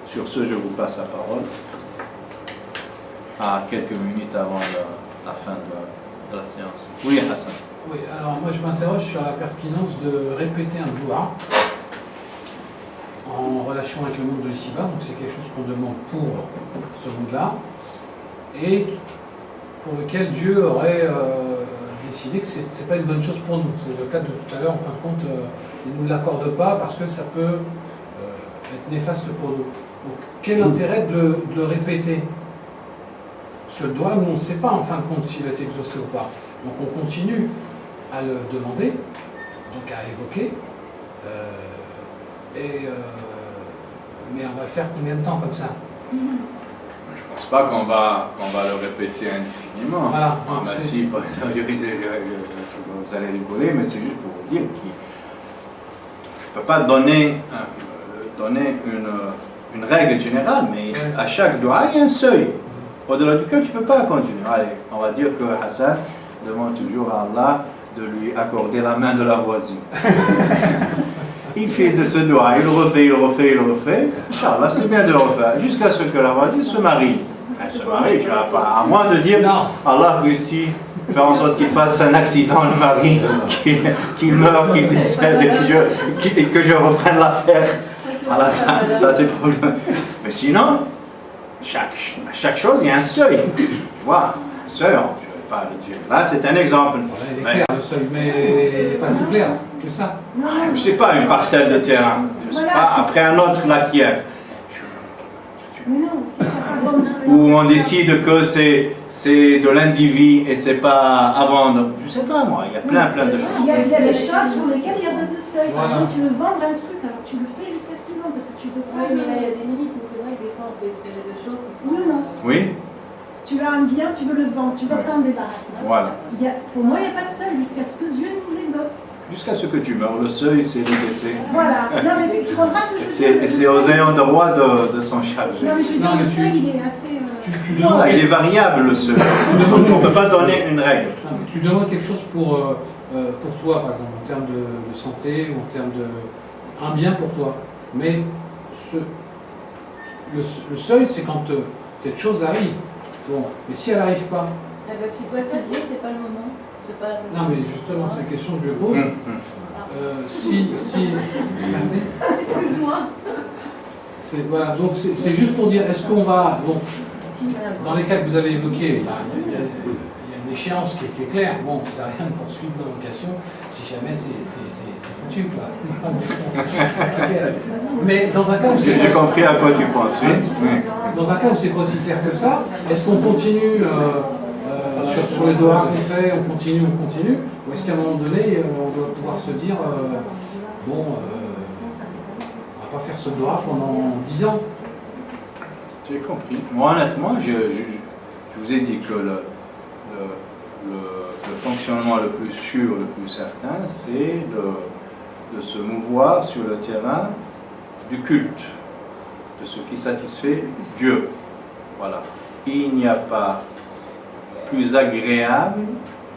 Sur ce, je vous passe la parole à quelques minutes avant la fin de la séance. Oui, Hassan. Oui, alors moi je m'interroge sur la pertinence de répéter un doua en relation avec le monde de l'ici-bas, donc c'est quelque chose qu'on demande pour ce monde-là, et pour lequel Dieu aurait décidé que c'est pas une bonne chose pour nous. C'est le cas de tout à l'heure, en fin de compte, il ne nous l'accorde pas parce que ça peut être néfaste pour nous. Donc quel intérêt de le répéter? Parce que le doigt, nous on ne sait pas en fin de compte s'il a été exaucé ou pas. Donc on continue à le demander, donc à évoquer, mais on va le faire combien de temps comme ça? Je ne pense pas qu'on va le répéter indéfiniment. Voilà. Si, par exemple, vous allez rigoler, mais c'est juste pour vous dire que je ne peux pas donner une règle générale, mais à chaque doigt, il y a un seuil. Au-delà duquel tu ne peux pas continuer. Allez, on va dire que Hassan demande toujours à Allah de lui accorder la main de la voisine. Il fait de ce doigt, il le refait. Inch'Allah, c'est bien de le refaire, jusqu'à ce que la voisine se marie. Elle se marie, tu n'as pas, à moins de dire, non. Allah veut-il faire en sorte qu'il fasse un accident, le mari, qu'il meure, qu'il décède, et que je reprenne l'affaire. Allah, ça c'est le problème. Mais sinon, à chaque chose, il y a un seuil. Tu vois, un seuil, je ne vais pas le dire. Là, c'est un exemple. Il est clair, le seuil, mais il n'est pas si clair que ça. Je ne sais pas, une parcelle de terrain. Je ne sais pas, après un autre l'acquiert. Où on décide que c'est de l'individu et c'est pas à vendre. Je ne sais pas, moi, il y a plein de choses. Il y a des choses pour lesquelles il n'y a pas de seuil. Par exemple, tu veux vendre un truc, alors tu le fais jusqu'à ce qu'il vende, parce que tu veux pas. Oui, mais là, il y a des limites, mais c'est vrai que des fois, on peut espérer des choses qui sont... Oui ou non? Oui. Tu as un bien, tu veux le vendre, tu veux t'en débarrasser. Voilà. Pour moi, il n'y a pas de seuil jusqu'à ce que Dieu nous exauce. Jusqu'à ce que tu meurs. Le seuil, c'est le décès. Voilà. Non, mais tu comprends ce que je veux dire. Et c'est aux ayants droit de s'en charger. Non, mais je veux dire, le seuil, il est assez... Il est variable, le seuil. On ne peut pas donner une règle. Non, tu demandes quelque chose pour toi, par exemple, en termes de santé ou en termes un bien pour toi. Mais le seuil, c'est quand cette chose arrive. Bon, mais si elle n'arrive pas... Eh ben, tu peux te dire, c'est pas le moment. Non, mais justement, c'est la question que je pose. Si Excuse-moi. Voilà, donc c'est juste pour dire, est-ce qu'on va... Bon, dans les cas que vous avez évoqués, il y a une échéance qui est claire. Bon, ça sert à rien de poursuivre la vocation si jamais c'est foutu, quoi. Mais dans un cas où c'est... J'ai compris à quoi tu penses, oui. Dans un cas où c'est pas aussi clair que ça, est-ce qu'on continue sur les doigts qu'on fait, on continue, ou est-ce qu'à un moment donné, on doit pouvoir se dire, on va pas faire ce doigt pendant 10 ans? J'ai compris. Moi, honnêtement, je vous ai dit que le fonctionnement le plus sûr, le plus certain, c'est de se mouvoir sur le terrain du culte, de ce qui satisfait Dieu. Voilà. Il n'y a pas plus agréable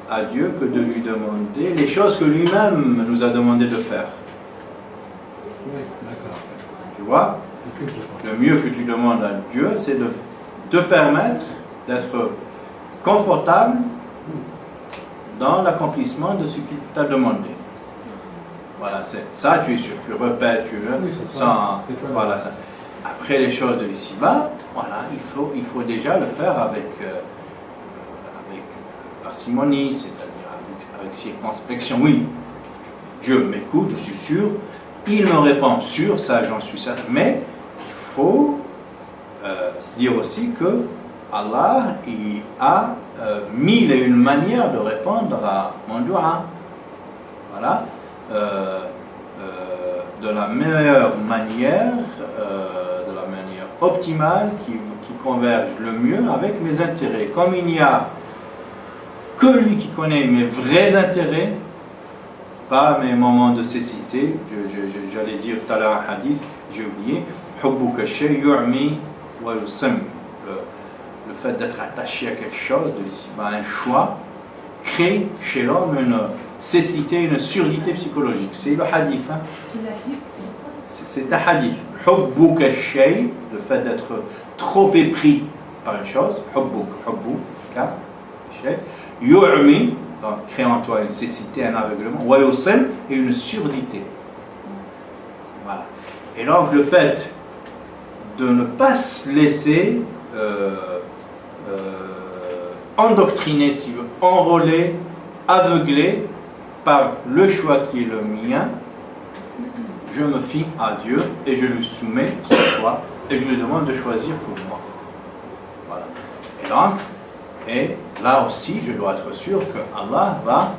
à Dieu que de lui demander les choses que lui-même nous a demandé de faire. Oui, d'accord. Tu vois? Le mieux que tu demandes à Dieu, c'est de te permettre d'être confortable dans l'accomplissement de ce qu'il t'a demandé. Voilà, c'est ça, tu es sûr, tu répètes, tu veux, oui, voilà ça. Après les choses de l'ici-bas, voilà, il faut déjà le faire avec parcimonie, c'est-à-dire avec circonspection. Oui, Dieu m'écoute, je suis sûr, il me répond sûr, ça j'en suis certain, mais il faut se dire aussi que Allah il a mille et une manières de répondre à mon doua. Voilà. De la meilleure manière, de la manière optimale qui converge le mieux avec mes intérêts. Comme il n'y a que lui qui connaît mes vrais intérêts, pas mes moments de cécité. J'allais dire tout à l'heure un hadith, j'ai oublié. Le fait d'être attaché à quelque chose, un choix, crée chez l'homme une cécité, une surdité psychologique. C'est le hadith. Hein? c'est un hadith. Hubbuka shay, le fait d'être trop épris par une chose. Hubbuka shay. Yu'mi, donc crée en toi une cécité, un aveuglement. Wa yusim, et une surdité. Voilà. Et donc le fait de ne pas se laisser endoctriner, si vous voulez, enrôler, aveugler par le choix qui est le mien, je me fie à Dieu et je lui soumets ce choix et je lui demande de choisir pour moi. Voilà. Et donc, et là aussi, je dois être sûr que Allah va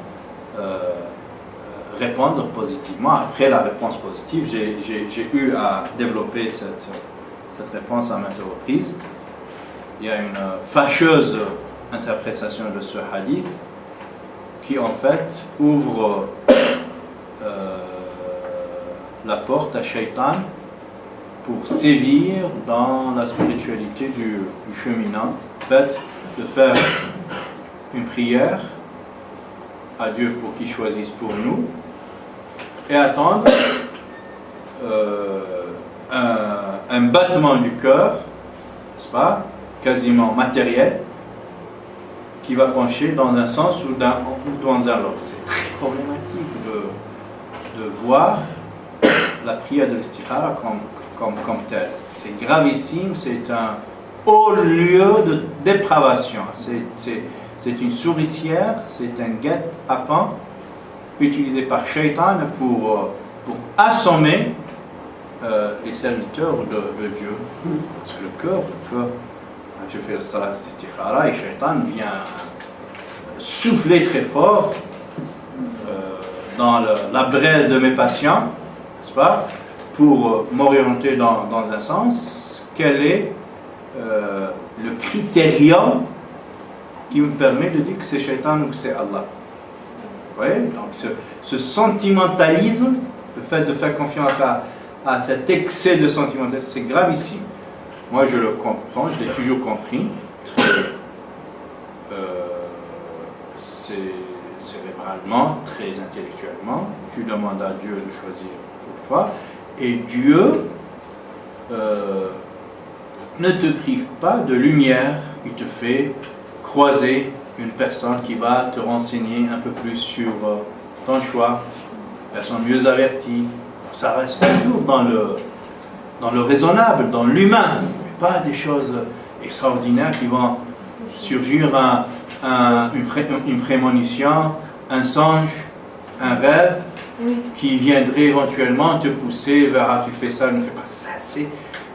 répondre positivement. Après la réponse positive, j'ai eu à développer cette réponse à maintes reprises. Il y a une fâcheuse interprétation de ce hadith qui en fait ouvre la porte à Shaitan pour sévir dans la spiritualité du cheminant. En fait, de faire une prière à Dieu pour qu'il choisisse pour nous et attendre un battement du cœur, n'est-ce pas, quasiment matériel, qui va pencher dans un sens ou dans un autre. C'est très problématique de voir la prière de l'istikhara comme telle. C'est gravissime, c'est un haut lieu de dépravation. C'est une souricière, c'est un guet-apens utilisé par Shaitan pour assommer les serviteurs de Dieu. Parce que le cœur, je fais le salat istikhara et Shaitan vient souffler très fort dans la braise de mes patients, n'est-ce pas, pour m'orienter dans un sens. Quel est le critérium qui me permet de dire que c'est Shaitan ou que c'est Allah? Vous voyez? Donc ce sentimentalisme, le fait de faire confiance à cet excès de sentimentalisme, c'est gravissime. Moi je le comprends, je l'ai toujours compris, cérébralement, très intellectuellement. Tu demandes à Dieu de choisir pour toi et Dieu ne te prive pas de lumière, il te fait croiser une personne qui va te renseigner un peu plus sur ton choix, une personne mieux avertie. Donc ça reste toujours dans le raisonnable, dans l'humain, mais pas des choses extraordinaires qui vont surgir, une prémonition, un songe, un rêve qui viendrait éventuellement te pousser vers tu fais ça, ne fais pas ça.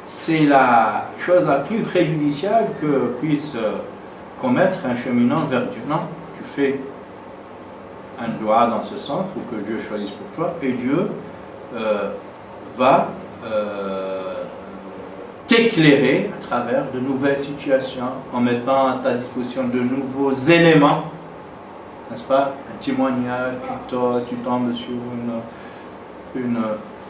C'est la chose la plus préjudiciable que puisse commettre un cheminant vers Dieu. Non, tu fais un doigt dans ce sens pour que Dieu choisisse pour toi et Dieu va t'éclairer à travers de nouvelles situations en mettant à ta disposition de nouveaux éléments, n'est-ce pas? Un témoignage, tu tombes sur une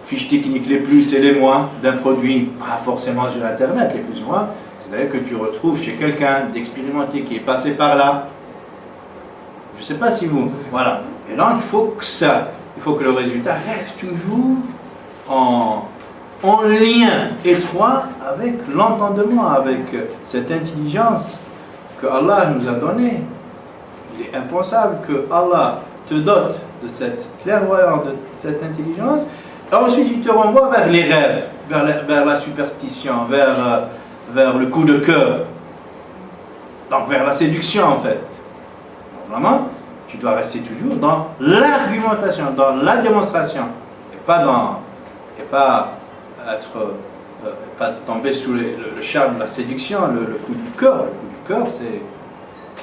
fiche technique, les plus et les moins d'un produit, pas forcément sur internet, les plus ou moins, c'est-à-dire que tu retrouves chez quelqu'un d'expérimenté qui est passé par là. Je ne sais pas si vous... Voilà. Et donc il faut que le résultat reste toujours en lien étroit avec l'entendement, avec cette intelligence que Allah nous a donnée. Il est impensable que Allah te dote de cette clairvoyance, de cette intelligence, et ensuite il te renvoie vers les rêves, vers la superstition, vers le coup de cœur, donc vers la séduction en fait. Normalement, tu dois rester toujours dans l'argumentation, dans la démonstration, et pas tomber sous le charme de la séduction, le coup du cœur. Le coup du cœur,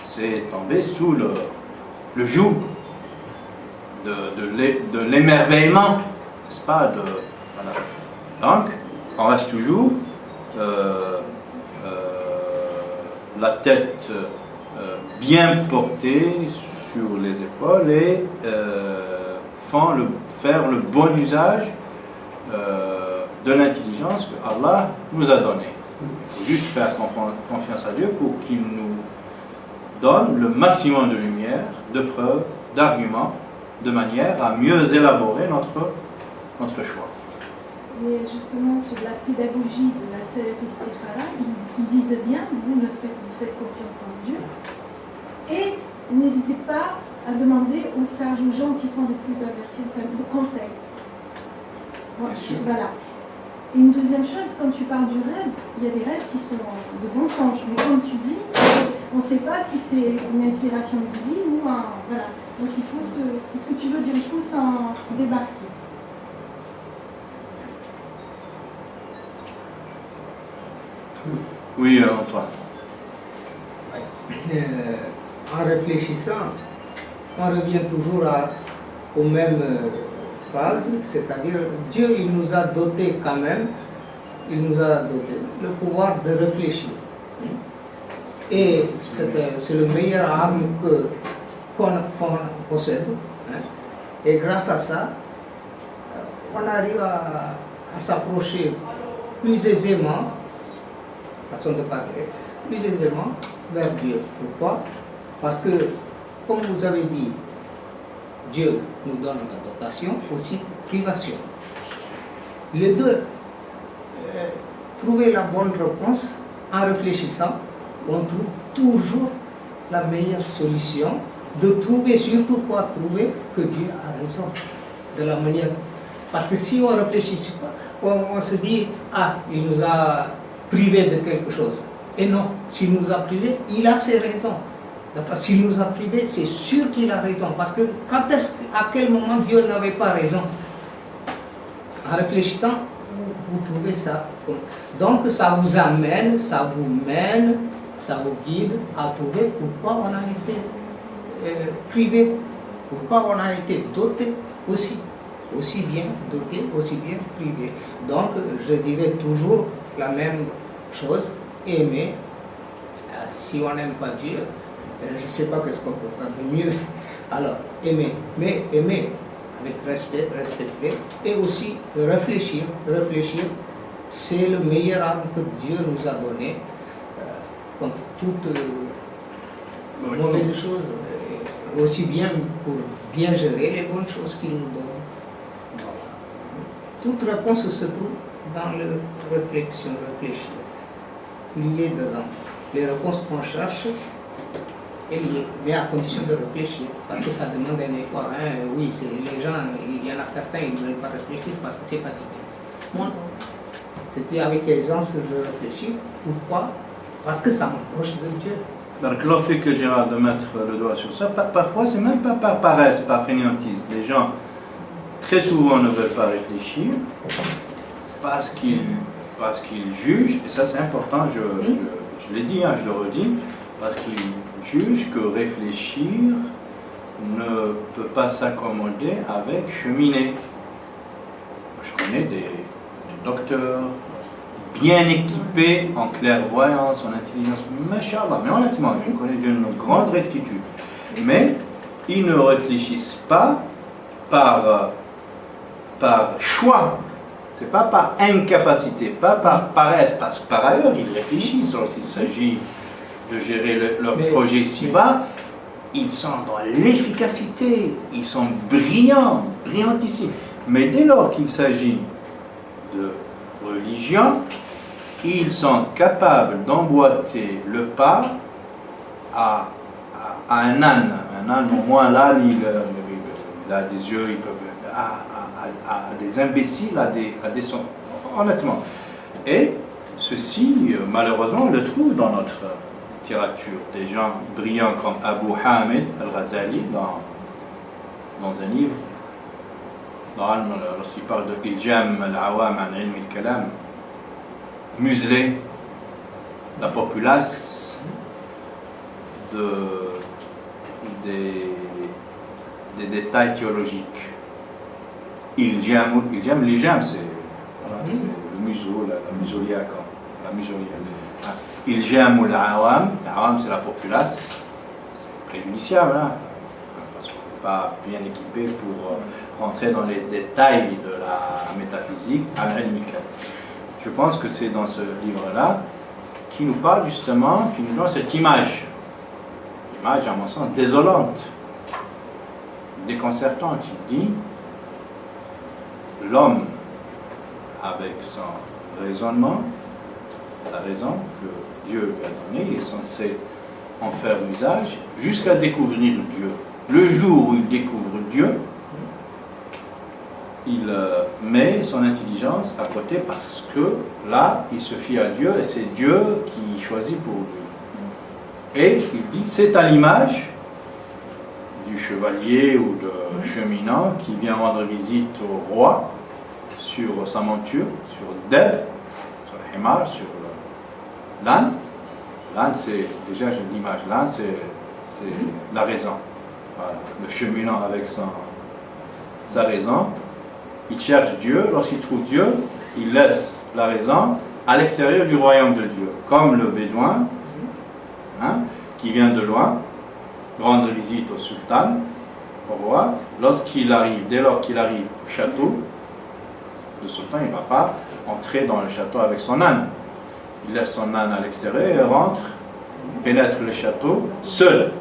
c'est tomber sous le joug de l'émerveillement, n'est-ce pas? Voilà. Donc, on reste toujours la tête bien portée sur les épaules et faire le bon usage de l'intelligence que Allah nous a donnée. Il faut juste faire confiance à Dieu pour qu'il nous donne le maximum de lumière, de preuves, d'arguments, de manière à mieux élaborer notre choix. Mais justement, sur la pédagogie de la Salat Istikhara, ils disent bien, vous faites confiance en Dieu. Et n'hésitez pas à demander aux sages, aux gens qui sont les plus avertis, enfin, de conseils. Bon, Bien sûr. voilà. Et une deuxième chose, quand tu parles du rêve, il y a des rêves qui sont de mensonges. Mais comme tu dis, on ne sait pas si c'est une inspiration divine ou un... Voilà. Donc il faut c'est ce que tu veux dire, il faut s'en débarquer. Oui, Antoine. En réfléchissant, on revient toujours aux mêmes phases, c'est-à-dire Dieu il nous a doté quand même, il nous a doté le pouvoir de réfléchir. Et c'est le meilleur arme qu'on possède. Hein. Et grâce à ça, on arrive à s'approcher plus aisément, façon de parler, plus aisément vers Dieu. Pourquoi? Parce que, comme vous avez dit, Dieu nous donne la dotation, aussi privation. Les deux, trouver la bonne réponse en réfléchissant, on trouve toujours la meilleure solution, de trouver, surtout quoi trouver que Dieu a raison, de la manière. Parce que si on ne réfléchit pas, on se dit, ah, il nous a privé de quelque chose. Et non, s'il nous a privé, il a ses raisons. S'il nous a privé, c'est sûr qu'il a raison. Parce que à quel moment Dieu n'avait pas raison? En réfléchissant, vous trouvez ça. Donc ça vous amène, ça vous mène, ça vous guide à trouver pourquoi on a été privé, pourquoi on a été doté aussi bien doté, aussi bien privé. Donc je dirais toujours la même chose, aimer. Si on n'aime pas Dieu, je ne sais pas qu'est-ce qu'on peut faire de mieux. Alors, aimer, mais aimer avec respect, respecter, et aussi réfléchir. Réfléchir, c'est le meilleur arme que Dieu nous a donné contre toutes mauvaises choses, aussi bien pour bien gérer les bonnes choses qu'il nous donne. Voilà. Toute réponse se trouve dans la réflexion, réfléchir. Il y est dedans. Les réponses qu'on cherche, elle y est, mais à condition de réfléchir, parce que ça demande un effort. Hein. Oui, les gens, il y en a certains, ils ne veulent pas réfléchir parce que c'est fatigué. Moi, c'était avec aisance de réfléchir. Pourquoi? Parce que ça m'approche de Dieu. Donc, le fait que Gérard de mettre le doigt sur ça, parfois, c'est même pas par paresse, par fainéantise. Les gens, très souvent, ne veulent pas réfléchir parce qu'ils jugent, et ça c'est important, je l'ai dit, hein, je le redis, parce qu'ils jugent que réfléchir ne peut pas s'accommoder avec cheminer. Je connais des docteurs bien équipés en clairvoyance, en intelligence, machallah, mais honnêtement, je connais d'une grande rectitude. Mais ils ne réfléchissent pas par choix. C'est pas par incapacité, pas par paresse, parce que par ailleurs, ils réfléchissent lorsqu'il s'agit de gérer leur projet ici-bas. Ils sont dans l'efficacité, ils sont brillants, brillantissimes. Mais dès lors qu'il s'agit de religion, ils sont capables d'emboîter le pas à un âne. Un âne, au moins l'âne, il a des yeux, il peut... à des imbéciles, à des sons, honnêtement. Et ceci, malheureusement, on le trouve dans notre littérature. Des gens brillants comme Abu Hamid al-Ghazali, dans un livre, lorsqu'il parle de Iljam al-Awam an ilm al-Kalam, museler la populace des détails théologiques. L'ijam, c'est le museau, la muselière. Iljam al-Awam, l'Awam c'est la populace, c'est préjudiciable, hein, parce qu'on n'est pas bien équipé pour rentrer dans les détails de la métaphysique al-ilmika. Je pense que c'est dans ce livre-là qui nous parle justement, qui nous donne cette image, à mon sens, désolante, déconcertante. Il dit, l'homme avec son raisonnement, sa raison que Dieu lui a donnée, il est censé en faire usage jusqu'à découvrir Dieu. Le jour où il découvre Dieu, il met son intelligence à côté parce que là, il se fie à Dieu et c'est Dieu qui choisit pour lui. Et il dit, c'est à l'image du chevalier ou de cheminant qui vient rendre visite au roi sur sa monture, sur Deb, sur le Himar, sur l'âne. L'âne, c'est déjà l'image, l'âne, c'est la raison. Voilà. Le cheminant avec sa raison. Il cherche Dieu, lorsqu'il trouve Dieu, il laisse la raison à l'extérieur du royaume de Dieu, comme le bédouin qui vient de loin rendre visite au sultan, au roi. Dès lors qu'il arrive au château, le sultan ne va pas entrer dans le château avec son âne. Il laisse son âne à l'extérieur et rentre, pénètre le château seul,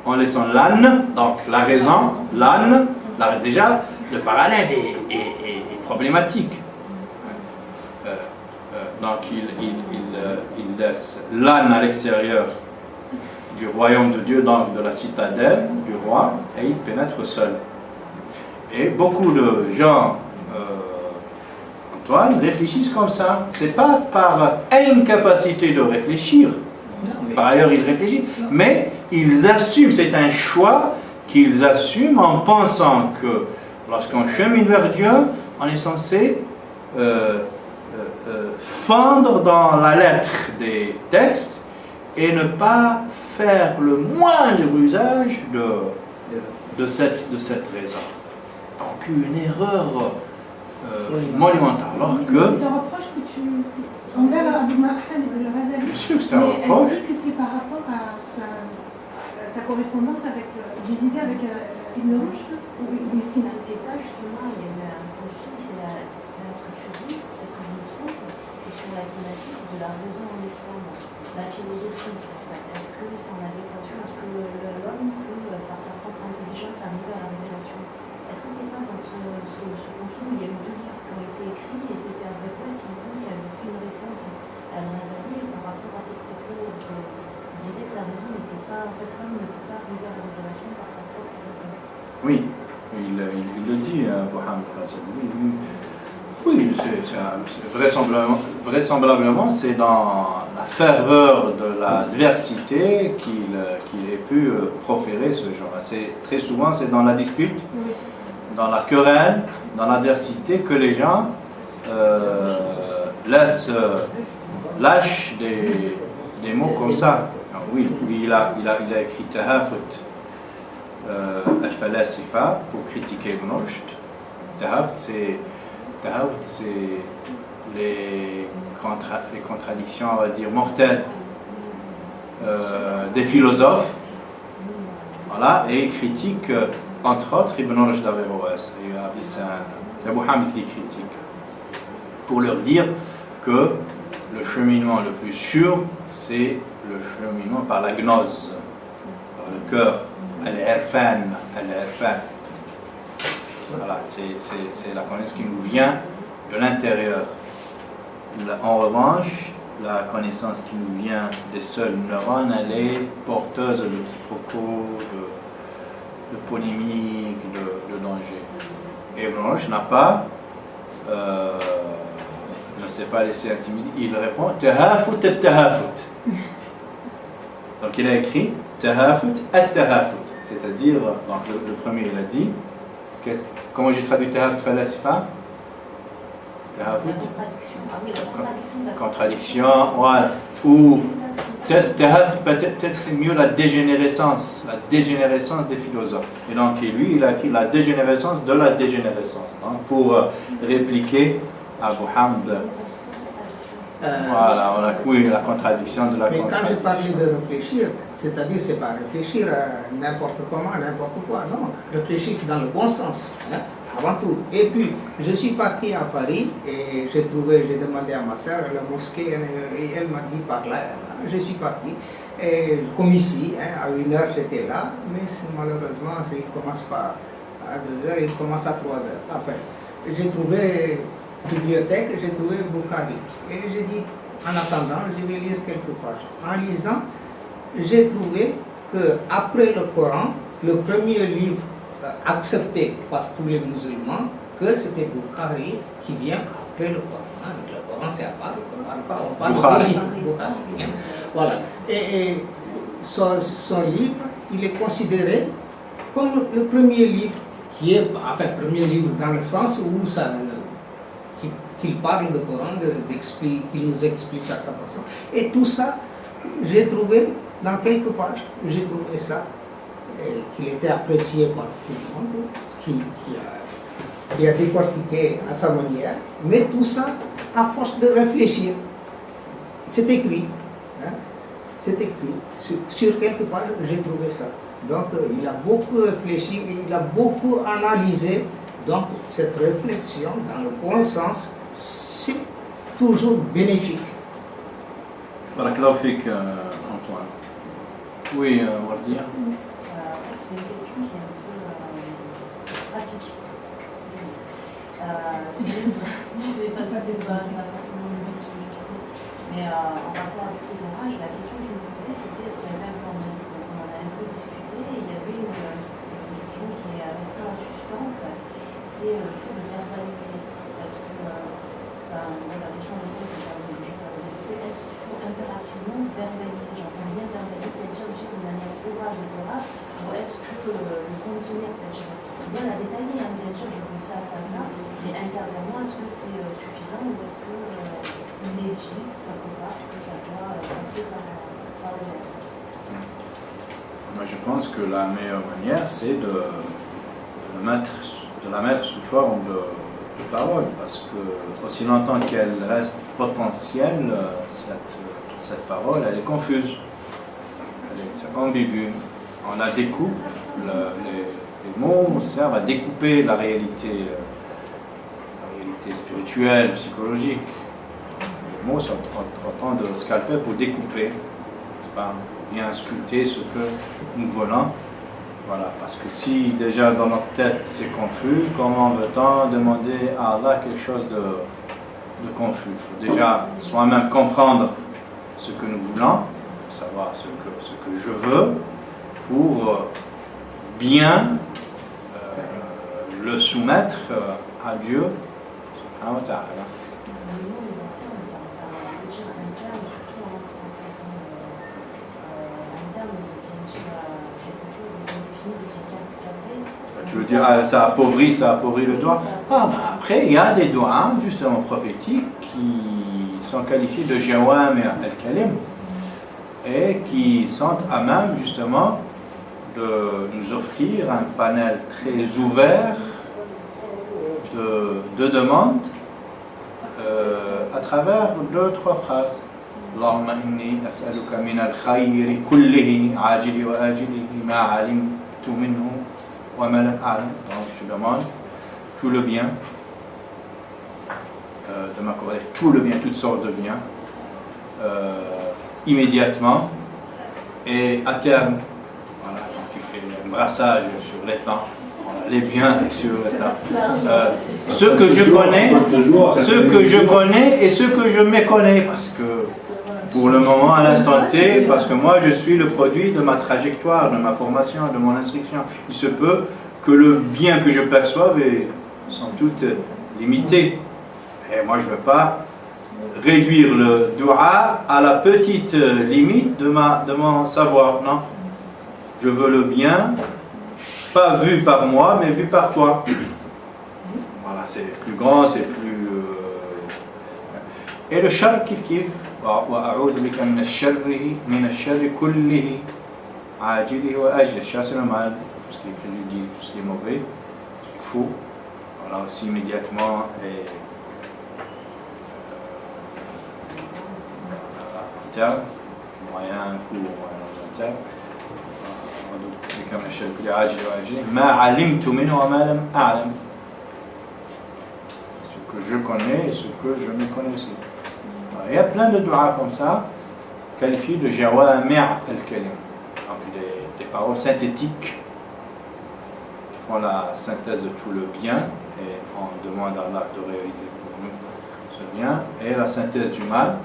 en laissant l'âne, donc la raison, l'âne, déjà le parallèle est problématique. Donc il laisse l'âne à l'extérieur du royaume de Dieu, donc de la citadelle du roi, et il pénètre seul. Et beaucoup de gens, Antoine, réfléchissent comme ça. C'est pas par incapacité de réfléchir. Par ailleurs, ils réfléchissent, mais ils assument, c'est un choix qu'ils assument en pensant que lorsqu'on chemine vers Dieu, on est censé fendre dans la lettre des textes et ne pas faire le moindre usage de cette raison. Donc une erreur monumentale. Alors que... C'est un reproche que tu... envers Abu Mahal ibn al-Ghazali. Bien sûr que c'est un reproche. Elle dit que c'est par rapport à sa correspondance avec des idées avec Ibn Rushd ou Ibn Sina. C'était pas justement, il y avait un conflit, c'est là ce que tu dis, c'est que je me trompe, c'est sur la thématique de la raison en islam, la philosophie. Est-ce que c'est en adéquation, est-ce que l'homme peut, par sa propre intelligence, arriver à la révélation? Est-ce que c'est pas dans ce conflit où il y a eu 2 livres qui ont été écrits et c'était à Abbas, il me semble, qui avait fait une réponse à Al-Ghazali par rapport à ses propos, il disait que la raison n'était pas, en fait, l'homme ne peut pas arriver à la révélation par sa propre raison. Oui, il le dit à Mohammed Ghazali. Oui, vraisemblablement, c'est dans la ferveur de l'adversité qu'il ait pu proférer ce genre. Très souvent, c'est dans la dispute, dans la querelle, dans l'adversité que les gens lâchent des mots comme ça. Alors, oui, il a écrit Tahafut al-Falasifa pour critiquer Ibn Rushd. Tahafut, c'est les contradictions, on va dire, mortelles des philosophes. Voilà, et il critique, entre autres, Ibn Rushd d'Averroès et Avicenne. C'est Abu Hamid qui critique, pour leur dire que le cheminement le plus sûr, c'est le cheminement par la gnose, par le cœur, al-irfan. Voilà, c'est la connaissance qui nous vient de l'intérieur. En revanche, la connaissance qui nous vient des seuls neurones, elle est porteuse de quiproquos, de polémiques, de danger. Et Blanche n'a pas, ne s'est pas laissé intimider. Il répond Tahafut at-Tahafut. Donc il a écrit Tahafut at-Tahafut, c'est-à-dire, donc le premier il a dit, comment j'ai traduit Tahafut Falasifa? Tahafut. Contradiction. Ah oui, la contradiction, voilà. Ou peut-être c'est mieux la dégénérescence des philosophes. Et donc lui, il a écrit la dégénérescence de la dégénérescence, hein, pour répliquer à Abu Hamd. Voilà, oui, la contradiction de la contradiction. Mais quand je parlais de réfléchir, c'est-à-dire c'est pas réfléchir n'importe comment, n'importe quoi, non, réfléchir dans le bon sens, hein, avant tout. Et puis, je suis parti à Paris et j'ai demandé à ma soeur la mosquée et elle m'a dit par là, je suis parti. Et comme ici, hein, à 1h j'étais là, mais malheureusement il commence pas à 2h, il commence à 3h. Enfin, j'ai trouvé bibliothèque, j'ai trouvé Bukhari. Et j'ai dit, en attendant, je vais lire quelques pages. En lisant, j'ai trouvé qu'après le Coran, le premier livre accepté par tous les musulmans, que c'était Bukhari qui vient après le Coran. Le Coran, c'est à part, on parle de livre. Bukhari. Voilà. Et son livre, il est considéré comme le premier livre, qui est, enfin, premier livre dans le sens où ça, qu'il parle de Coran, qu'il nous explique à sa façon. Et tout ça, j'ai trouvé dans quelques pages, j'ai trouvé ça, qu'il était apprécié par tout le monde, qui a décortiqué à sa manière. Mais tout ça, à force de réfléchir, c'est écrit. Hein, c'est écrit. Sur quelques pages, j'ai trouvé ça. Donc, il a beaucoup réfléchi, il a beaucoup analysé. Donc, cette réflexion, dans le bon sens, c'est toujours bénéfique. Barakallahu fik, Antoine. Oui, Wardia. En fait, j'ai une question qui est un peu pratique. Je vais pas ça, c'est pas forcément le but du tout. Mais en rapport avec les dommages, la question que je me posais, c'était est-ce qu'il y avait un formalisme? Donc, on en a un peu discuté et il y avait une question qui est restée en suspens, en fait. C'est le fait de verbaliser. Parce que la question de celle que développer, est-ce qu'il faut impérativement verbaliser? J'entends bien verbaliser, c'est-à-dire de manière orale ou orale, ou est-ce que le contenir, c'est-à-dire bien la détailler, hein, bien dire je veux ça, mais intérieurement, est-ce que c'est suffisant ou est-ce qu'il est dit quelque part que ça doit passer par le verbe? Moi, je pense que la meilleure manière, c'est de la mettre sous forme de parole, parce que aussi longtemps qu'elle reste potentielle, cette parole, elle est confuse, elle est ambiguë. On la découpe, les mots servent à découper la réalité spirituelle, psychologique. Les mots sont autant de scalpel pour découper, pas bien sculpter ce que nous voulons. Voilà, parce que si déjà dans notre tête c'est confus, comment veut-on demander à Allah quelque chose de confus? Il faut déjà soi-même comprendre ce que nous voulons, savoir ce que je veux, pour bien le soumettre à Dieu, subhanahu wa ta'ala. Tu veux dire, ça appauvrit le doigt? Après, il y a des doigts, justement, prophétiques qui sont qualifiés de jawami al-kalim et qui sont à même, justement, de nous offrir un panel très ouvert de demandes à travers 2-3 phrases. Allahumma inni as'aluka min al-khayri kullihi ajili wa ajilihi ma alimtu minhu wa ma lam a'lam. Donc je demande tout le bien, de m'accorder tout le bien, toutes sortes de biens, immédiatement et à terme. Voilà, quand tu fais un brassage sur les temps, voilà, les biens et sur les temps. Ce que je connais et ce que je méconnais, parce que pour le moment, à l'instant T, parce que moi je suis le produit de ma trajectoire, de ma formation, de mon instruction. Il se peut que le bien que je perçoive sont toutes limitées. Et moi je ne veux pas réduire le dua à la petite limite de mon savoir, non. Je veux le bien, pas vu par moi, mais vu par toi. Voilà, c'est plus grand, c'est plus... Et le shar kif. وأعوذ بك من الشر كله عاجله وآجله. Char, c'est le mal, tout ce qui est préjudice, tout ce qui est mauvais, ce qui est faux. Voilà aussi immédiatement et long terme, moyen, court, long terme. أعوذ بك من الشر كله عاجله وآجله ما علمت منه وما لم أعلم. Ce que je connais et ce que je méconnais aussi. Il y a plein de du'a comme ça, qualifiés de jawami' al-kalim, donc des paroles synthétiques qui font la synthèse de tout le bien et on demande à Allah de réaliser pour nous ce bien. Et la synthèse du mal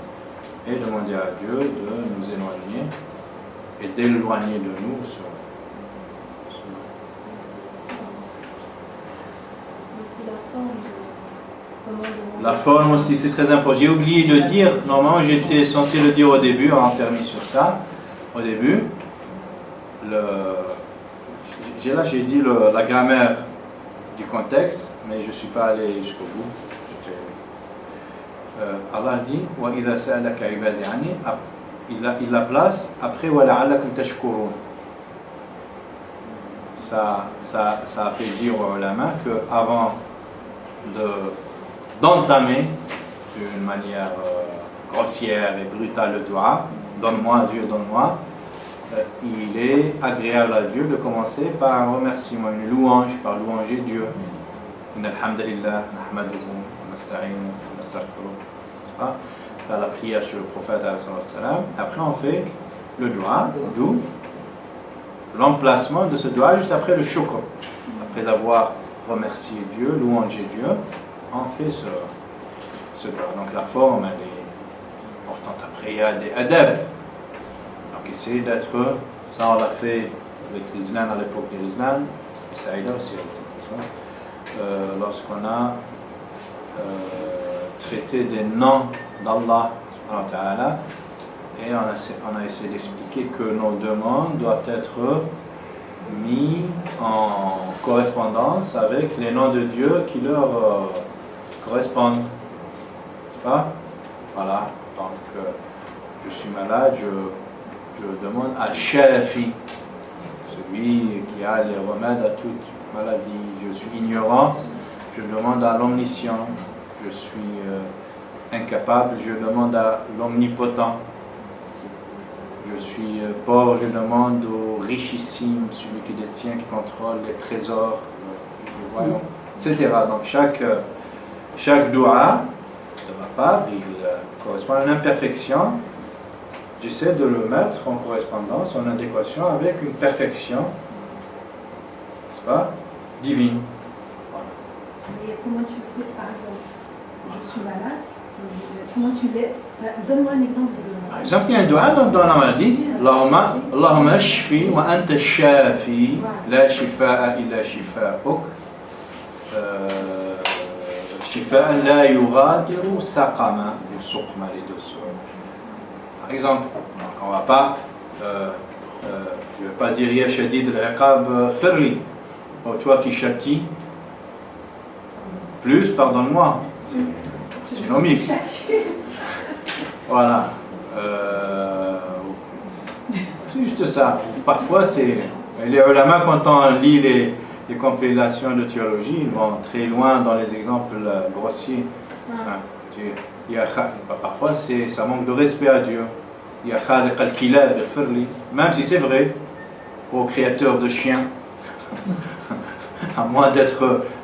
est demander à Dieu de nous éloigner et d'éloigner de nous ce mal. Aussi la forme de comment demander. La forme aussi, c'est très important. J'ai oublié de dire, normalement j'étais censé le dire au début, on a terminé sur ça. Au début, j'ai dit la grammaire du contexte, mais je ne suis pas allé jusqu'au bout. Allah dit وَإِذَا سَأَلَكَ عِبَادِي عَنِّي, il la place après وَلَعَلَّكُمْ تَشْكُرُونَ. Ça a fait dire aux ulama qu'avant d'entamer d'une manière grossière et brutale le dua, donne-moi Dieu, donne-moi, il est agréable à Dieu de commencer par un remerciement, une louange, par louanger Dieu. Inna alhamdulillah, nahmaduhu, nasta'inu, nastaghfiruh. Faire la prière sur le prophète alayhi salam. Après on fait le dua, d'où l'emplacement de ce dua juste après le shukr. Après avoir remercié Dieu, louangé Dieu, on fait ce dua. Donc la forme elle est importante. Après il y a des adab. Donc essayer d'être, ça on l'a fait avec l'Islam à l'époque de l'Islam, et Saïda aussi lorsqu'on a traité des noms d'Allah et on a essayé d'expliquer que nos demandes doivent être mis en correspondance avec les noms de Dieu qui leur correspondent, n'est-ce pas? Voilà, donc je suis malade, je demande à Shafi, celui qui a les remèdes à toute maladie. Je suis ignorant, je demande à l'omniscient. Je suis incapable, je demande à l'omnipotent. Je suis pauvre, je demande au richissime, celui qui détient, qui contrôle les trésors du royaume, etc. Donc chaque dua, de ma part, il correspond à une imperfection. J'essaie de le mettre en correspondance, en adéquation avec une perfection, n'est-ce pas, divine. Voilà. Et comment tu fais, par exemple, je suis malade, comment tu l'es? Donne-moi un exemple de Par exemple, il y a un dua dans la maladie. Allahumma ashfi wa anta shafi, la shifa'a illa shifa'uk, shifa'an la yughadiru saqama, ou suqma, les deux. Par exemple, on ne va pas, je ne vais pas dire ya shadid al-iqab khfirli, oh toi qui châtie, plus pardonne-moi. C'est nomique. Voilà. C'est juste ça. Parfois, les ulama, quand on lit les compilations de théologie, ils vont très loin dans les exemples grossiers. Parfois, ça manque de respect à Dieu. Même si c'est vrai, au créateur de chiens, à moins de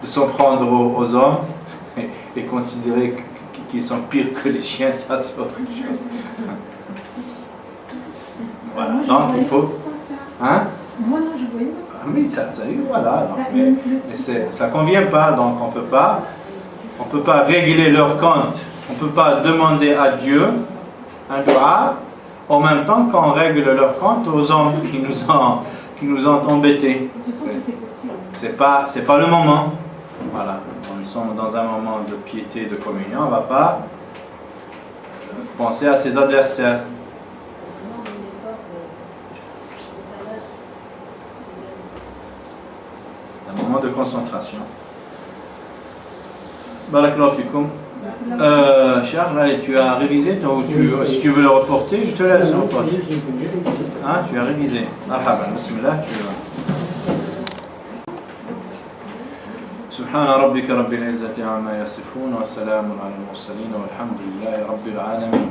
s'en prendre aux hommes et considérer qu'ils sont pires que les chiens, ça c'est autre chose. Voilà, donc il faut. Hein? Moi non, je voyais pas ça. Oui, ça voilà. Donc, mais ça ne convient pas, donc on peut pas régler leur compte. On ne peut pas demander à Dieu un dua en même temps qu'on règle leur compte aux hommes qui nous ont embêtés. C'est pas le moment. Voilà, nous sommes dans un moment de piété, de communion. On ne va pas penser à ses adversaires. Un moment de concentration. Barakallahu fikoum. Charles, allez, tu as révisé si tu veux le reporter, je te laisse reporter. Ah, tu as révisé. Marhaban, bismillah, tu vas. سبحان ربك رب العزة عما يصفون وسلام على المرسلين والحمد لله رب العالمين